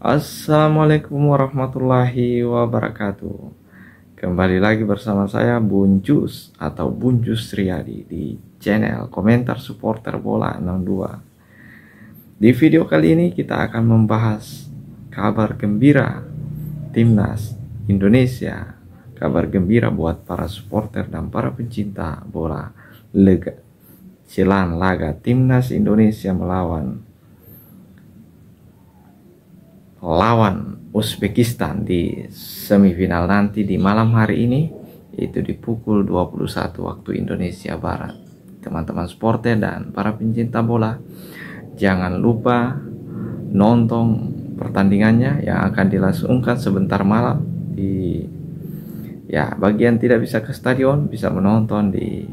Assalamualaikum warahmatullahi wabarakatuh. Kembali lagi bersama saya Bunjus atau Bunjus Riyadi di channel Komentar Supporter Bola 62. Di video kali ini kita akan membahas kabar gembira Timnas Indonesia. Kabar gembira buat para supporter dan para pencinta bola. Jelang laga Timnas Indonesia melawan Uzbekistan di semifinal nanti di malam hari ini, itu di pukul 21 waktu Indonesia Barat. Teman-teman supporter dan para pencinta bola, jangan lupa nonton pertandingannya yang akan dilangsungkan sebentar malam bagi yang tidak bisa ke stadion bisa menonton di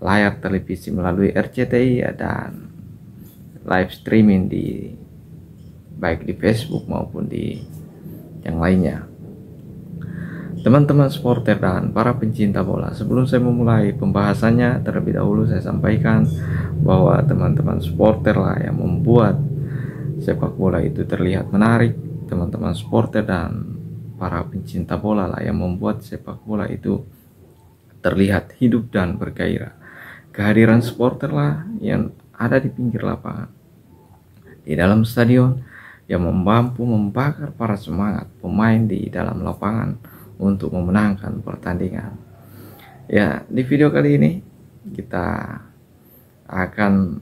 layar televisi melalui RCTI dan live streaming baik di Facebook maupun di yang lainnya. Teman-teman supporter dan para pencinta bola, sebelum saya memulai pembahasannya, terlebih dahulu saya sampaikan bahwa teman-teman supporter lah yang membuat sepak bola itu terlihat menarik. Teman-teman supporter dan para pencinta bola lah yang membuat sepak bola itu terlihat hidup dan bergairah. Kehadiran supporter lah yang ada di pinggir lapangan, di dalam stadion, yang mampu membakar para semangat pemain di dalam lapangan untuk memenangkan pertandingan. Ya, di video kali ini kita akan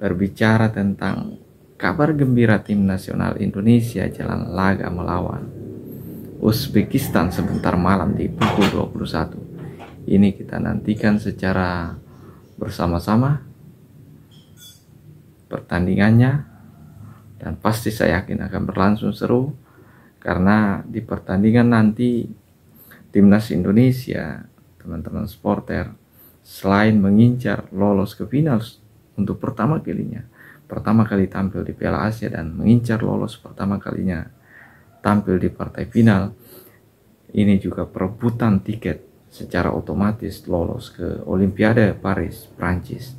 berbicara tentang kabar gembira tim nasional Indonesia jelang laga melawan Uzbekistan sebentar malam di pukul 21. Ini kita nantikan secara bersama-sama pertandingannya, dan pasti saya yakin akan berlangsung seru, karena di pertandingan nanti Timnas Indonesia, teman-teman supporter, selain mengincar lolos ke final untuk pertama kali tampil di Piala Asia dan mengincar lolos pertama kalinya tampil di partai final, ini juga perebutan tiket secara otomatis lolos ke Olimpiade Paris, Prancis.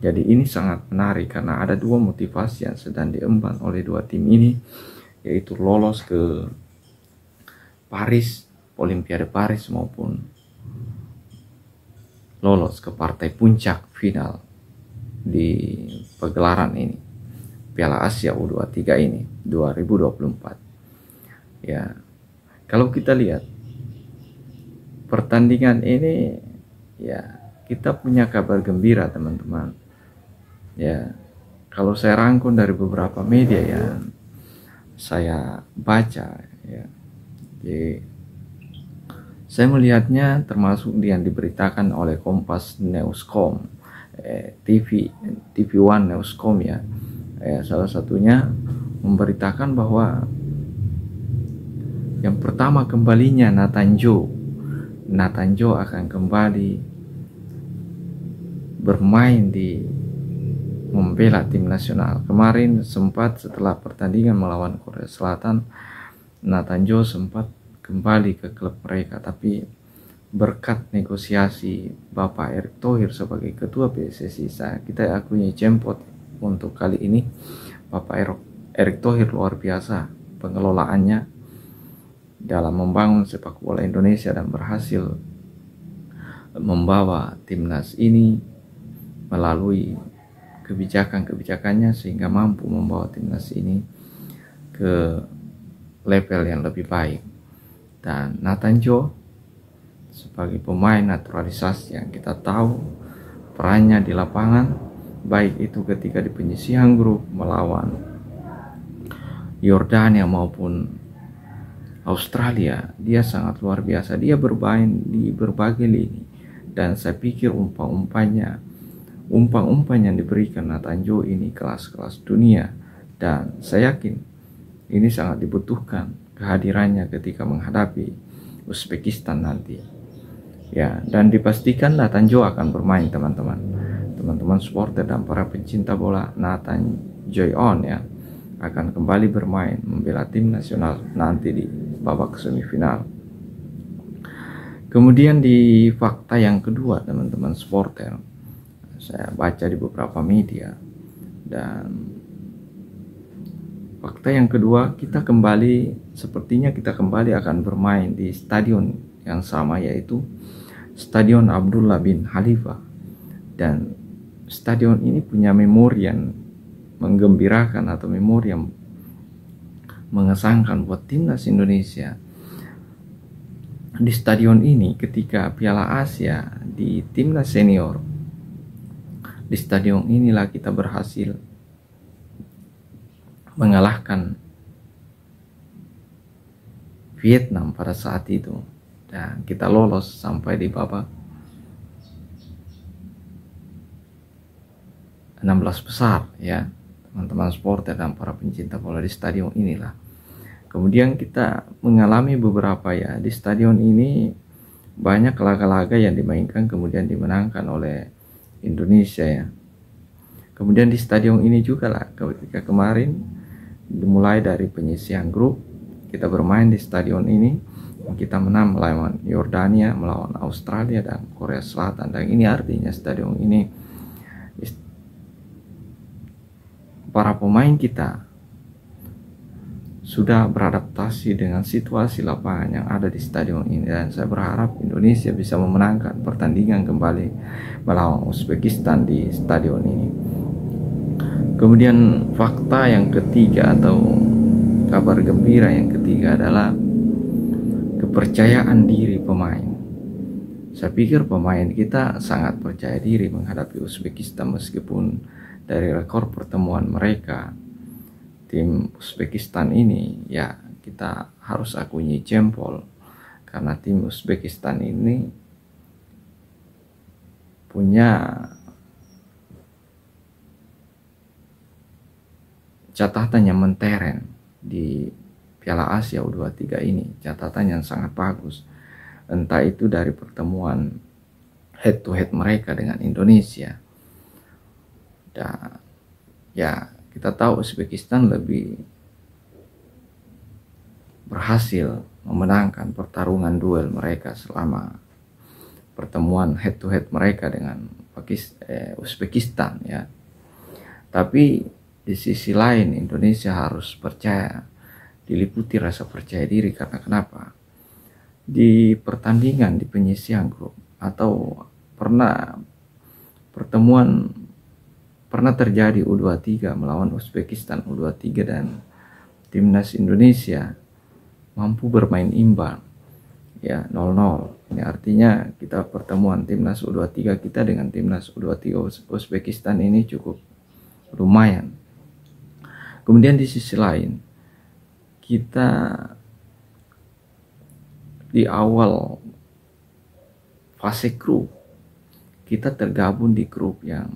Jadi ini sangat menarik karena ada dua motivasi yang sedang diemban oleh dua tim ini, yaitu lolos ke Paris, Olimpiade Paris, maupun lolos ke partai puncak final di pegelaran ini, Piala Asia U23 ini 2024. Ya, kalau kita lihat pertandingan ini, ya kita punya kabar gembira teman-teman. Ya, kalau saya rangkum dari beberapa media yang saya baca, ya, jadi saya melihatnya termasuk yang diberitakan oleh Kompas Newscom, TV One Newscom, ya, salah satunya memberitakan bahwa yang pertama kembalinya Nathan Joe akan kembali bermain di membela tim nasional. Kemarin sempat setelah pertandingan melawan Korea Selatan, Nathan Joe sempat kembali ke klub mereka, tapi berkat negosiasi Bapak Erick Thohir sebagai ketua PSSI, kita akui jemput untuk kali ini. Bapak Erick Thohir luar biasa pengelolaannya dalam membangun sepak bola Indonesia dan berhasil membawa timnas ini melalui kebijakannya sehingga mampu membawa timnas ini ke level yang lebih baik. Dan Nathan Joe sebagai pemain naturalisasi yang kita tahu perannya di lapangan, baik itu ketika di penyisihan grup melawan Yordania maupun Australia, dia sangat luar biasa. Dia bermain di berbagai lini, dan saya pikir umpan yang diberikan Nathan Joe ini kelas-kelas dunia, dan saya yakin ini sangat dibutuhkan kehadirannya ketika menghadapi Uzbekistan nanti. Ya, dan dipastikan Nathan Joe akan bermain teman-teman supporter dan para pencinta bola. Nathan Joe akan kembali bermain membela tim nasional nanti di babak semifinal. Kemudian di fakta yang kedua teman-teman supporter, saya baca di beberapa media dan fakta yang kedua, sepertinya kita kembali akan bermain di stadion yang sama, yaitu Stadion Abdullah bin Khalifa. Dan stadion ini punya memori yang menggembirakan atau memori yang mengesankan buat timnas Indonesia. Di stadion ini ketika Piala Asia di timnas senior, di stadion inilah kita berhasil mengalahkan Vietnam pada saat itu, dan kita lolos sampai di babak 16 besar ya teman-teman supporter dan para pencinta bola di stadion inilah. Kemudian kita mengalami beberapa ya di stadion ini, banyak laga-laga yang dimainkan kemudian dimenangkan oleh Indonesia ya. Kemudian di stadion ini juga lah ketika kemarin dimulai dari penyisihan grup, kita bermain di stadion ini, kita menang melawan Yordania, melawan Australia dan Korea Selatan. Dan ini artinya stadion ini para pemain kita sudah beradaptasi dengan situasi lapangan yang ada di stadion ini, dan saya berharap Indonesia bisa memenangkan pertandingan kembali melawan Uzbekistan di stadion ini. Kemudian fakta yang ketiga atau kabar gembira yang ketiga adalah kepercayaan diri pemain. Saya pikir pemain kita sangat percaya diri menghadapi Uzbekistan, meskipun dari rekor pertemuan mereka, tim Uzbekistan ini ya kita harus akui jempol, karena tim Uzbekistan ini punya catatan yang menteren di Piala Asia U23 ini, catatan yang sangat bagus, entah itu dari pertemuan head to head mereka dengan Indonesia. Dan ya kita tahu Uzbekistan lebih berhasil memenangkan pertarungan duel mereka selama pertemuan head to head mereka dengan Uzbekistan ya. Tapi di sisi lain Indonesia harus percaya, diliputi rasa percaya diri, karena kenapa? Di pertandingan di penyisihan grup atau pernah terjadi U23 melawan Uzbekistan U23 dan timnas Indonesia mampu bermain imbang ya 0-0. Ini artinya kita pertemuan timnas U23 kita dengan timnas U23 Uzbekistan ini cukup lumayan. Kemudian di sisi lain, kita di awal fase grup, kita tergabung di grup yang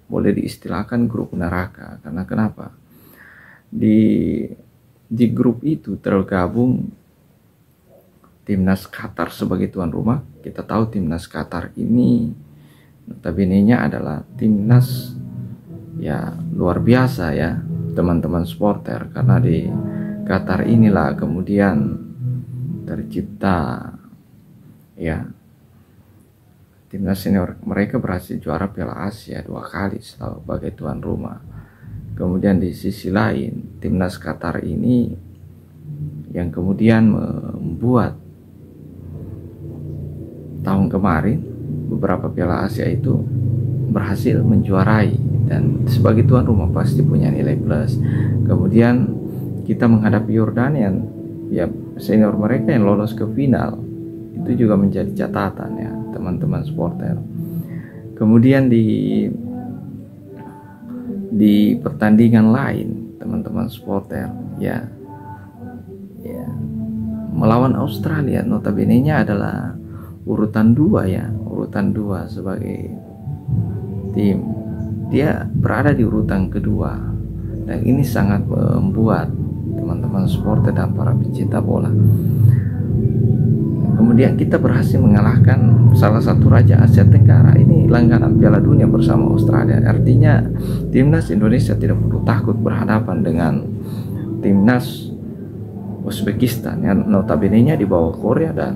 boleh diistilahkan grup neraka. Karena kenapa? Di grup itu tergabung timnas Qatar sebagai tuan rumah. Kita tahu timnas Qatar ini notabene-nya adalah timnas ya luar biasa ya teman-teman supporter, karena di Qatar inilah kemudian tercipta ya timnas senior mereka berhasil juara Piala Asia 2 kali sebagai tuan rumah. Kemudian di sisi lain timnas Qatar ini yang kemudian membuat tahun kemarin beberapa Piala Asia itu berhasil menjuarai, dan sebagai tuan rumah pasti punya nilai plus. Kemudian kita menghadapi Yordania ya senior mereka yang lolos ke final, itu juga menjadi catatan ya teman-teman supporter. Kemudian di pertandingan lain teman-teman supporter ya melawan Australia, notabene-nya adalah urutan 2 ya, urutan 2 sebagai tim. Dia berada di urutan kedua, dan ini sangat membuat teman-teman supporter dan para pencinta bola. Kemudian kita berhasil mengalahkan salah satu raja Asia Tenggara, ini langganan Piala Dunia bersama Australia. Artinya timnas Indonesia tidak perlu takut berhadapan dengan timnas Uzbekistan yang notabene-nya di bawah Korea dan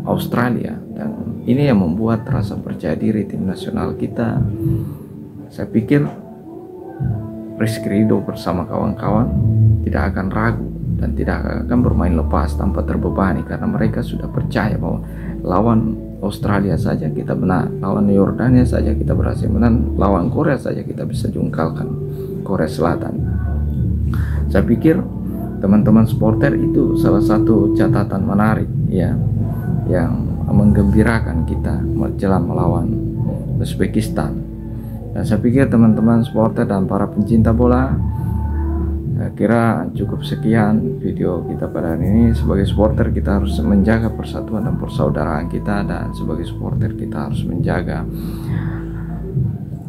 Australia. Dan ini yang membuat rasa percaya diri tim nasional kita, saya pikir Rizky Ridho bersama kawan-kawan tidak akan ragu dan tidak akan bermain lepas tanpa terbebani, karena mereka sudah percaya bahwa lawan Australia saja kita menang, lawan Yordania saja kita berhasil menang, lawan Korea saja kita bisa jungkalkan Korea Selatan. Saya pikir teman-teman supporter itu salah satu catatan menarik ya, yang menggembirakan kita menjelang melawan Uzbekistan. Dan saya pikir teman-teman supporter dan para pencinta bola, saya kira cukup sekian video kita pada hari ini. Sebagai supporter kita harus menjaga persatuan dan persaudaraan kita, dan sebagai supporter kita harus menjaga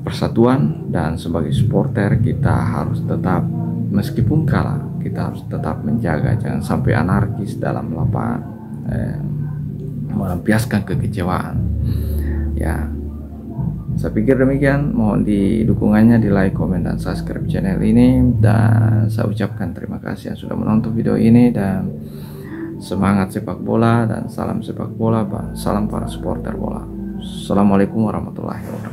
persatuan, dan sebagai supporter kita harus tetap, meskipun kalah, kita harus tetap menjaga jangan sampai anarkis dalam lapangan, melampiaskan kekecewaan ya. Saya pikir demikian. Mohon di dukungannya, di like, komen, dan subscribe channel ini. Dan saya ucapkan terima kasih yang sudah menonton video ini, dan semangat sepak bola, dan salam sepak bola, salam para supporter bola. Assalamualaikum warahmatullahi wabarakatuh.